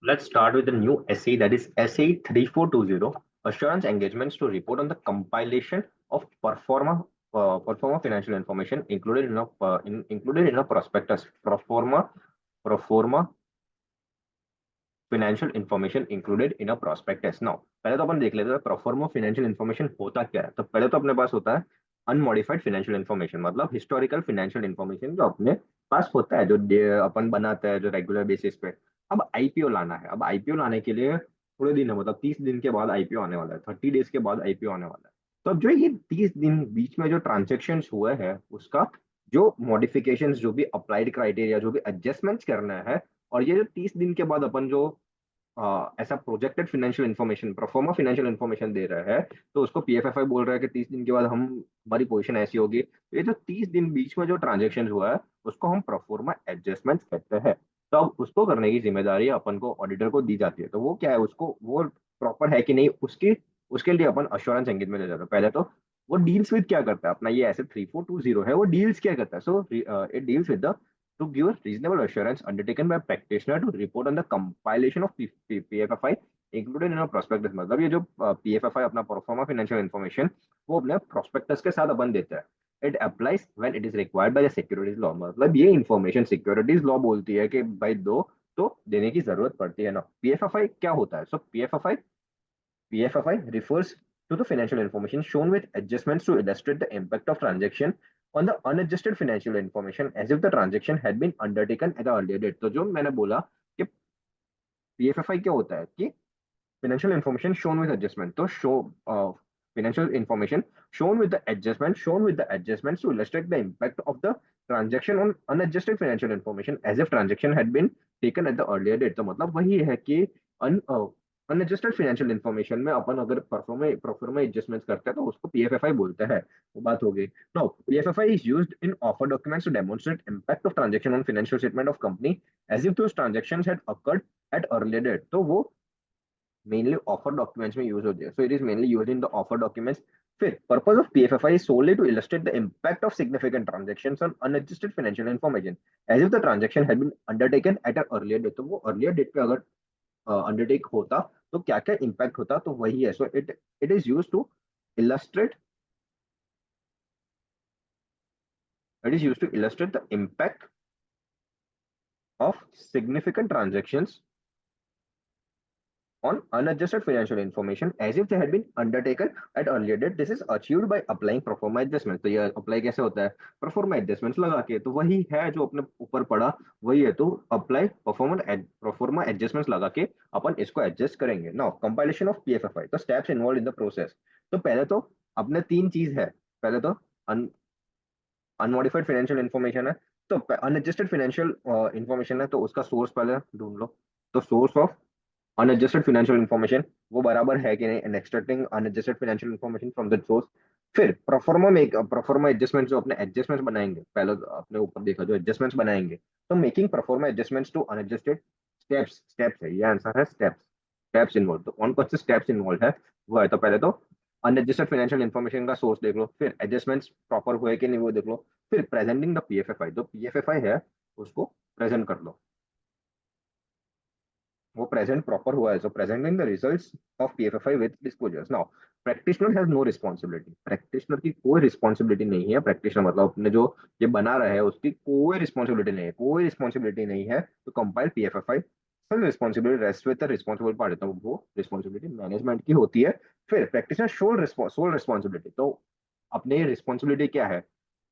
Let's start with a new essay, that is Essay 3420, Assurance Engagements to report on the compilation of performer financial information included in a prospectus. Performer financial information included in a prospectus. Now, पहले तो अपन देख लेते हैं pro forma financial information होता क्या है। तो पहले तो अपने पास होता है अनमॉडिफाइड फाइनेंशियल इन्फॉर्मेशन, मतलब हिस्टोरिकल फाइनेंशियल इन्फॉर्मेशन जो अपने पास होता है, जो अपन बनाते हैं जो रेगुलर बेसिस पे। अब आईपीओ लाना है। अब आईपीओ लाने के लिए थोड़े दिन है, मतलब 30 दिन के बाद आईपीओ आने वाला है, 30 डेज के बाद आईपीओ आने वाला है। तो अब जो ये 30 दिन बीच में जो ट्रांजेक्शन हुए हैं उसका जो मॉडिफिकेशन, जो भी अप्लाइड क्राइटेरिया, जो भी एडजस्टमेंट्स करना है, और ये जो 30 दिन के बाद अपन जो ऐसा projected financial information, proforma financial information दे रहा है, तो उसको पीएफएफआई बोल रहा है कि 30 दिन के बाद हमारी पोजीशन ऐसी होगी। तो ये जो 30 दिन बीच में जो ट्रांजेक्शन हुआ है उसको हम प्रोफॉर्मा एडजस्टमेंट कहते हैं। तो अब उसको करने की जिम्मेदारी अपन को ऑडिटर को दी जाती है। तो वो क्या है, उसको वो प्रॉपर है कि नहीं, उसकी उसके लिए अपन अश्योरेंस एंगेजमेंट ले जाते हैं। पहले तो वो डील्स विद क्या करता है, अपना ये ऐसे 3420 है, वो डील्स क्या करता है। So it deals with the to give a reasonable assurance undertaken by practitioner to report on the compilation of PFFI included in a prospectus। मतलब ये जो PFFI अपना प्रोफार्मा फाइनेंशियल इन्फॉर्मेशन वो अपने प्रोस्पेक्टस के साथ अपन देता है। It applies when it is required by the securities law. मतलब ये इन्फॉर्मेशन सिक्योरिटीज लॉ बोलती है कि भाई दो, तो देने की जरूरत पड़ती है ना। पीएफएफआई क्या होता है? सो PFFI refers to the financial information shown with adjustments to illustrate the impact of transaction on the unadjusted financial information as if the transaction had been undertaken at the earlier date। तो जो मैंने बोला कि पीएफएफआई क्या होता है कि financial information shown with adjustment, तो financial information shown with the adjustments to illustrate the impact of the transaction on unadjusted financial information as if transaction had been taken at the earlier date। तो मतलब वही है कि unadjusted financial information में अपन अगर pro forma adjustments करते हैं तो उसको पीएफएफआई बोलते हैं। वो बात हो गई। Now PFFI is used in offer documents to demonstrate impact of transaction on financial statement of company as if those transactions had occurred at earlier date. तो वो mainly offer documents में यूज होती है। So it is mainly used in the offer documents. फिर purpose of PFFI is solely to illustrate the impact of significant transactions on unadjusted financial information as if the transaction had been undertaken at a earlier date. तो वो earlier date पे अगर undertake होता तो क्या क्या impact होता, तो वही है। So it is use to illustrate the impact of significant transactions on unadjusted financial information as if they had been undertaken at earlier date। This is achieved by applying pro forma adjustment। तो ये apply कैसे होता है? pro forma adjustments लगा के। तो वही है जो अपने ऊपर पड़ा, वही है। तो अप्लाई pro forma adjustments लगा के अपन इसको एडजस्ट करेंगे। नाउ कंपाइलेशन ऑफ पीएफएफआई, तो steps involve in the process. तो पहले तो अपने तीन चीज है। पहले तो अनमॉडिफाइड फाइनेंशियल इन्फॉर्मेशन है, तो अनएडजस्टेड फाइनेंशियल इन्फॉर्मेशन है, तो उसका सोर्स पहले ढूंढ लो। तो source of unadjusted financial information वो बराबर है कि नहीं, and extracting unadjusted financial information from the source. फिर प्रोफॉर्मा एडजस्टमेंट, जो अपने एडजस्टमेंट्स बनाएंगे, पहले तो अपने ऊपर देखा जो एडजस्टमेंट्स बनाएंगे, तो making pro forma adjustments to unadjusted steps है, ये आंसर है स्टेप्स। स्टेप्स इन्वॉल्व, तो कौन कौन से स्टेप्स इन्वॉल्व है वो है। तो पहले तो अनएडजस्टेड फाइनेंशियल इन्फॉर्मेशन का सोर्स देख लो, फिर एडजस्टमेंट्स प्रॉपर हुए कि नहीं वो देख लो, फिर प्रेजेंटिंग द पीएफएफआई, जो पीएफएफआई है उसको प्रेजेंट कर लो, वो प्रेजेंट प्रॉपर हुआ है। So presenting the results of PFFI with disclosures. Now practitioner has no responsibility. Practitioner की कोई रिस्पॉन्सिबिलिटी नहीं है। प्रैक्टिशनर मतलब अपने जो ये बना रहा है उसकी कोई रिस्पॉन्सिबिलिटी नहीं है, कोई रिस्पॉन्सिबिलिटी नहीं है तो compile PFFI. Full responsibility rest with the responsible party, तो वो रिस्पॉन्सिबिलिटी मैनेजमेंट की होती है। फिर प्रैक्टिशनर सोल रिस्पॉन्सिबिलिटी, तो अपने रिस्पॉन्सिबिलिटी क्या है?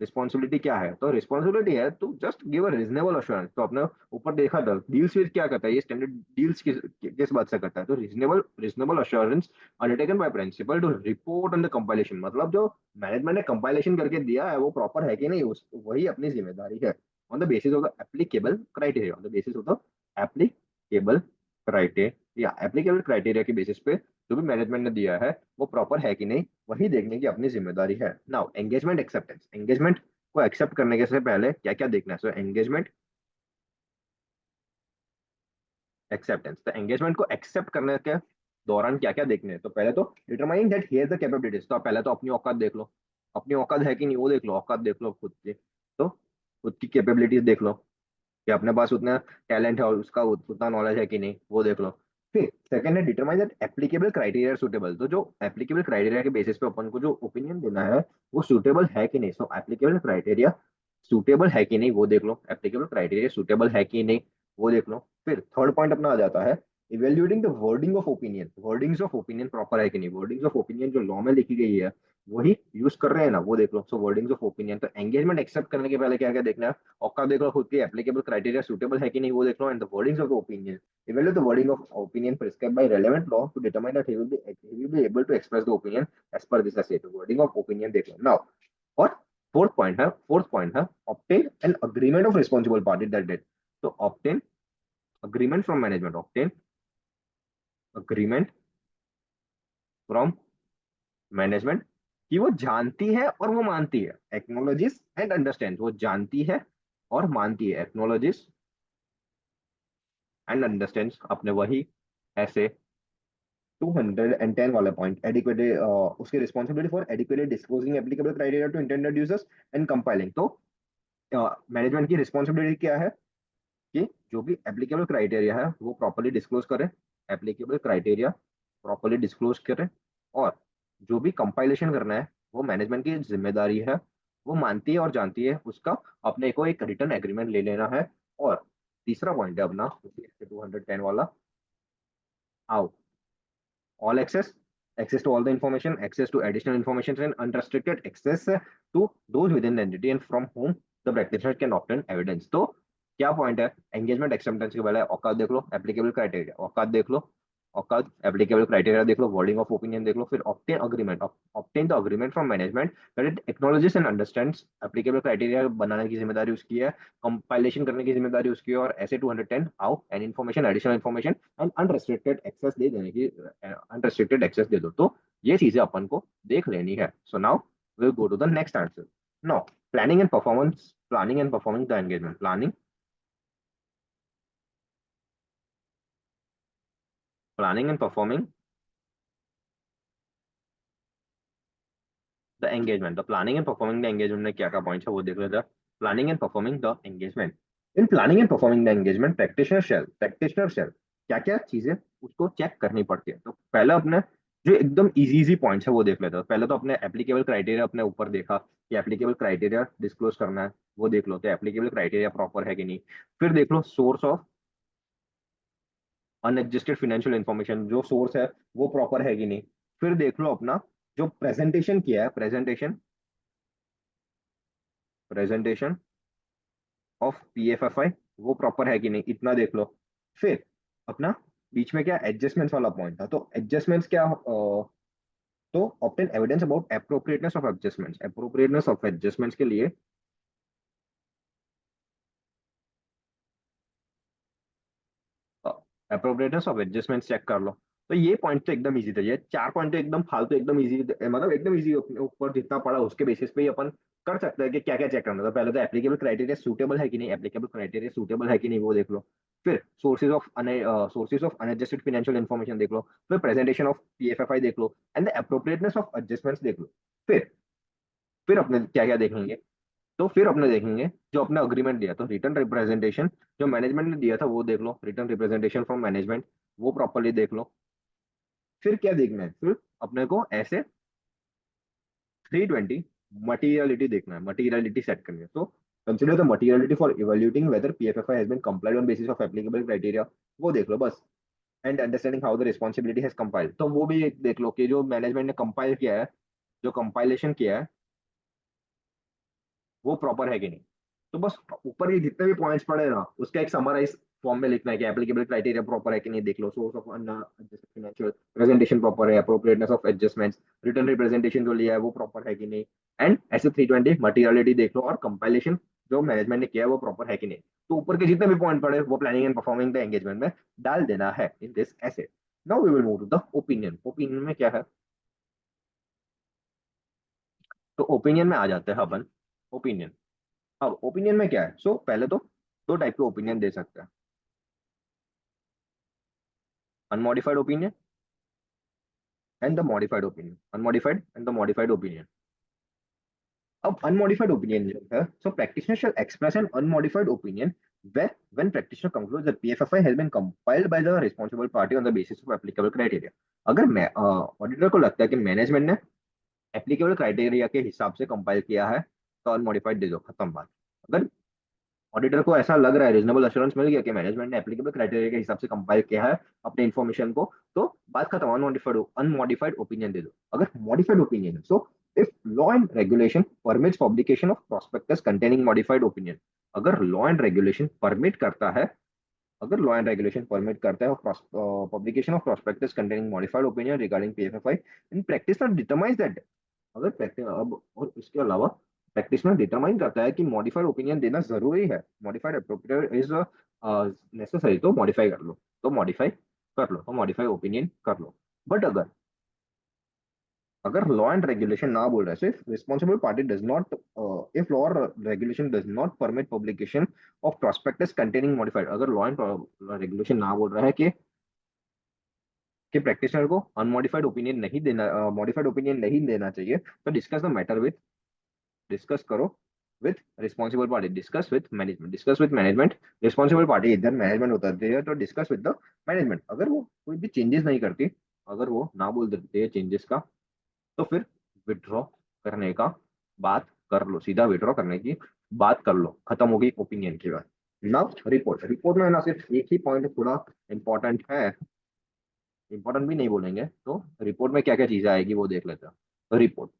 रिस्पॉन्सिबिलिटी क्या है? तो रिस्पॉन्सिबिलिटी है तो just give a reasonable assurance. तो अपने ऊपर देखा था डील्स विद क्या करता है, ये स्टैंडर्ड डील्स किस बात से करता है? तो reasonable assurance undertaken by principal to report on the compilation. मतलब जो मैनेजमेंट ने कंपाइलेशन करके दिया है वो प्रॉपर है कि नहीं, उस वही अपनी जिम्मेदारी है। On the basis of the applicable criteria, on the basis of the applicable applicable criteria के बेसिस पे जो भी मैनेजमेंट ने दिया है वो प्रॉपर है कि नहीं, वही देखने की अपनी जिम्मेदारी है। नाउ एंगेजमेंट एक्सेप्टेंस, एंगेजमेंट को एक्सेप्ट करने के से पहले क्या क्या देखना है? सो एंगेजमेंट एक्सेप्टेंस, तो एंगेजमेंट को एक्सेप्ट करने के दौरान क्या क्या देखने हैं? तो पहले तो determining that he has the capabilities. तो पहले तो अपनी औकात देख लो, अपनी औकात है कि नहीं वो देख लो, औकात देख लो खुद की। तो खुद की कैपेबिलिटीज देख लो। कि अपने पास उतना टैलेंट है और उसका उतना नॉलेज है कि नहीं, वो देख लो। फिर सेकंड है determine that applicable criteria suitable. तो जो एप्लीकेबल क्राइटेरिया के बेसिस पे अपन को जो ओपिनियन देना है वो सुटेबल है कि नहीं। सो एप्लीकेबल क्राइटेरिया सूटेबल है कि नहीं वो देख लो, एप्लीकेबल क्राइटेरिया सूटेबल है कि नहीं वो देख लो। फिर थर्ड पॉइंट अपना आ जाता है evaluating the wording of opinion. Wordings of opinion proper है कि नहीं, वर्डिंग्स ऑफ ओपिनियन जो लॉ में लिखी गई है वही यूज कर रहे हैं ना, वो देख लो। सो वर्डिंग्स ऑफ ओपिनियन, तो एंगेजमेंट एक्सेप्ट करने के पहले क्या क्या देखना है, औकात देख लो खुद की, एप्लीकेबल क्राइटेरिया सूटेबल है कि नहीं वो देख लो, and the wordings of the opinion, evaluate the wording of opinion prescribed by relevant law to determine that he will be able to express the opinion as per this essay। तो wording of opinion देख लो now। और fourth point है obtain an agreement of responsible party that did। तो obtain agreement from management, obtain agreement from management कि वो जानती है और वो मानती है, एक्नोलॉजिस एंड अंडरस्टैंड, वो जानती है और मानती है, एक्नोलॉजिस एंड अंडरस्टैंड अपने वही ऐसे 210 वाला पॉइंट एडिक्वेट, उसकी responsibility for adequately disclosing applicable criteria to intended users and compiling. तो मैनेजमेंट की रिस्पॉन्सिबिलिटी क्या है कि जो भी एप्लीकेबल क्राइटेरिया है वो प्रॉपर्ली डिस्क्लोज करें, एप्लीकेबल क्राइटेरिया प्रॉपर्ली डिस्क्लोज करें, और जो भी कंपाइलेशन करना है वो मैनेजमेंट की जिम्मेदारी है, वो मानती है और जानती है उसका, अपने को एक रिटर्न एग्रीमेंट ले लेना है। और तीसरा पॉइंट है अपना 210 वाला, आओ all access to all the information, access to additional information, and unrestricted access to those within the entity and from whom the practitioner can obtain evidence। तो क्या पॉइंट है, एंगेजमेंट एक्सेप्टेंस के पहले औकात देख लो, एप्लीकेबल क्राइटेरिया औकात देख लो, औकात एप्लीकेबल क्राइटेरिया देख लो, वर्डिंग ऑफ ओपिनियन देख लो, फिर obtain agreement, obtain the agreement from management that it acknowledges and understands, applicable criteria बनाने की जिम्मेदारी उसकी है, कंपाइलेशन करने की जिम्मेदारी उसकी है, और ऐसे 210 आओ and information additional information and unrestricted access दे देने की, अनरेस्ट्रिक्टेड एक्सेस दे दो। तो ये चीजें अपन को देख लेनी है। So now will go to the next answer. Now planning and performance, planning and performing the engagement, planning and performing the engagement, the planning and performing the engagement में क्या क्या पॉइंट्स है वो देख लेते हैं। Planning and performing the engagement, in planning and performing the engagement practitioner shall क्या क्या चीजें उसको चेक करनी पड़ती है। तो पहले अपने जो एकदम इजी इजी पॉइंट्स है वो देख लेते हैं। पहले तो अपने एप्लीकेबल क्राइटेरिया अपने ऊपर देखा कि एप्लीकेबल क्राइटेरिया डिस्क्लोज करना है, वो देख लो तो एप्लीकेबल क्राइटेरिया प्रॉपर है कि नहीं। फिर देख लो source of unadjusted financial information, जो सोर्स है वो प्रॉपर है कि नहीं। फिर देख लो अपना जो प्रेजेंटेशन किया है, प्रेजेंटेशन ऑफ पीएफएफआई वो प्रॉपर है कि नहीं, इतना देख लो। फिर अपना बीच में क्या एडजस्टमेंट्स वाला पॉइंट था, तो एडजस्टमेंट्स क्या, तो obtain evidence about appropriateness of adjustments के लिए अप्रोप्रिएटनेस ऑफ एडजस्टमेंट चेक कर लो। तो ये पॉइंट तो एकदम इजी था, ये चार पॉइंट तो एकदम फालतू, एकदम इजी, मतलब एकदम इजी, ऊपर जितना पड़ा उसके बेसिस पे ही अपन कर सकते हैं कि क्या क्या चेक करना था। पहले तो एप्लीकेबल क्राइटेरिया सूटेबल है कि नहीं, एप्लीकेबल क्राइटेरिया सूटेबल है कि नहीं वो देख लो। फिर sources of unadjusted financial information देख लो। फिर प्रेजेंटेशन ऑफ पीएफएफआई देख लो and the appropriateness of adjustments देख लो। फिर फिर अपने क्या क्या देखेंगे, तो फिर अपने देखेंगे जो अपने अग्रीमेंट दिया, तो रिटर्न रिप्रेजेंटेशन जो मैनेजमेंट ने दिया था वो देख लो, रिटर्न रिप्रेजेंटेशन फ्रॉम मैनेजमेंट वो प्रॉपरली देख लो। फिर क्या देखना है, फिर अपने को ऐसे 320 मटीरियलिटी देखना है, मटीरियलिटी सेट करनी है। तो consider the materiality for evaluating whether PFFI has been complied on basis of applicable criteria, वो देख लो बस। And understanding how the responsibility has compiled, तो वो भी एक देख लो कि जो मैनेजमेंट ने कंपाइल किया है, जो कंपाइलेशन किया है वो प्रॉपर है कि नहीं। तो बस ऊपर ये जितने भी पॉइंट्स पड़े ना उसका एक समराइज फॉर्म में लिखना है कि एप्लीकेबल क्राइटेरिया प्रॉपर है कि नहीं देख लो, source of financial presentation proper है, appropriateness of adjustments, return representation जो लिया है वो प्रॉपर है कि नहीं, एंड ऐसे 320 मटीरियलिटी देख लो, और कंपाइलेशन जो मैनेजमेंट ने किया है वो प्रॉपर है कि नहीं। तो ऊपर के जितने भी पॉइंट पड़े वो planning and performing the engagement में डाल देना है in this SA. Now we will move to the opinion. Opinion में क्या है, तो ओपिनियन में आ जाते हैं अपन। ओपिनियन, अब ओपिनियन में क्या है, सो पहले तो दो टाइप के ओपिनियन दे सकते हैं, unmodified opinion and the modified opinion, unmodified and the modified opinion. अब अनमॉडिफाइड ओपिनियन जो है, so practitioner shall express an unmodified opinion when practitioner concludes that PFFI has been compiled by the responsible party on the basis of applicable criteria। अगर मैं auditor को लगता है कि management ने एप्लीकेबल क्राइटेरिया के हिसाब से कंपाइल किया है तो अनमॉडिफाइड दे दो, खत्म बात। अगर ऑडिटर को ऐसा लग रहा है, रीजनेबल एश्योरेंस मिल गया कि मैनेजमेंट ने एप्लीकेबल क्राइटेरिया के हिसाब से कंपाइल किया है अपने इन्फॉर्मेशन को, तो बात खत्म, अनमॉडिफाइड ओपिनियन दे दो। अगर मॉडिफाइड ओपिनियन है, so if law and regulation permits publication of prospectus containing modified opinion, अगर लॉ एंड रेगुलेशन परमिट करता है, अगर लॉ एंड रेगुलेशन परमिट करता है publication of prospectus containing modified opinion regarding PFFI, in practice determines that, अगर practice अब और इसके अलावा प्रैक्टिशनर डिटरमाइन करता है कि मॉडिफाइड ओपिनियन देना जरूरी है, मॉडिफाइड अप्रोप्रिएट इज नेसेसरी, तो मॉडिफाई कर लो, तो मॉडिफाई कर लो, तो मॉडिफाई ओपिनियन कर लो। बट अगर अगर लॉ एंड रेगुलेशन ना बोल रहा है, सिर्फ responsible party does not, if law और regulation does not permit publication of prospectus containing modified, अगर लॉ एंड रेगुलेशन ना बोल रहा है कि प्रैक्टिशनर को अनमॉडिफाइड ओपिनियन नहीं देना, मॉडिफाइड ओपिनियन नहीं देना चाहिए, तो discuss the matter with, discuss करो with responsible party, discuss with management, discuss with management. Responsible party इधर मैनेजमेंट होता है, तो डिस्कस विद द मैनेजमेंट। अगर वो कोई भी चेंजेस नहीं करती, अगर वो ना बोल देते हैं चेंजेस का, तो फिर विड्रॉ करने का बात कर लो, सीधा विड्रॉ करने की बात कर लो, खत्म होगी ओपिनियन की बात। नाउ रिपोर्ट, रिपोर्ट में ना सिर्फ एक ही पॉइंट थोड़ा इंपॉर्टेंट है, इंपॉर्टेंट भी नहीं बोलेंगे, तो रिपोर्ट में क्या क्या चीजें आएगी वो देख लेते हैं। तो रिपोर्ट,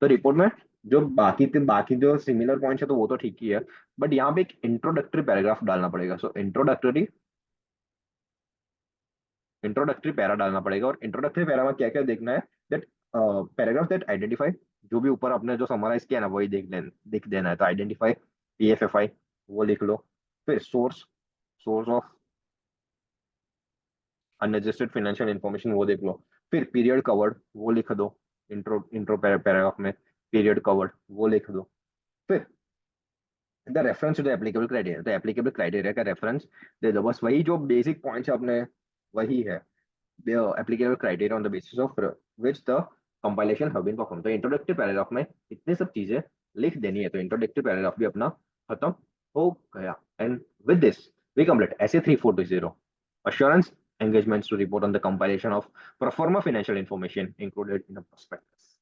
तो रिपोर्ट में जो बाकी जो सिमिलर पॉइंट्स है तो वो तो ठीक ही है, बट यहाँ पे एक इंट्रोडक्टरी पैराग्राफ डालना पड़ेगा। सो इंट्रोडक्टरी पैरा डालना पड़ेगा, और इंट्रोडक्टरी पैरा में क्या क्या देखना है, दैट पैराग्राफ दैट आइडेंटिफाई, जो भी ऊपर आपने जो समराइज किया ना वही देख देना है। तो आइडेंटिफाई पीएफएफआई, वो लिख लो। फिर source, source of unadjusted financial information, वो देख लो। फिर पीरियड कवर्ड, वो लिख दो, इंट्रो पैराग्राफ में पीरियड कवर्ड वो लिख दो। फिर the reference to the applicable criteria, तो एप्लीकेबल क्राइटेरिया का रेफरेंस दे दो, बस वही जो बेसिक पॉइंट्स अपने वही है, applicable criteria on the basis of which the compilation have been perform. तो इंट्रोडक्टरी पैराग्राफ में इतनी सब चीजें लिख देनी है, तो इंट्रोडक्टरी पैराग्राफ भी अपना खत्म हो गया। And with this we complete SA 3420 assurance engagements to report on the compilation of pro forma financial information included in a prospectus।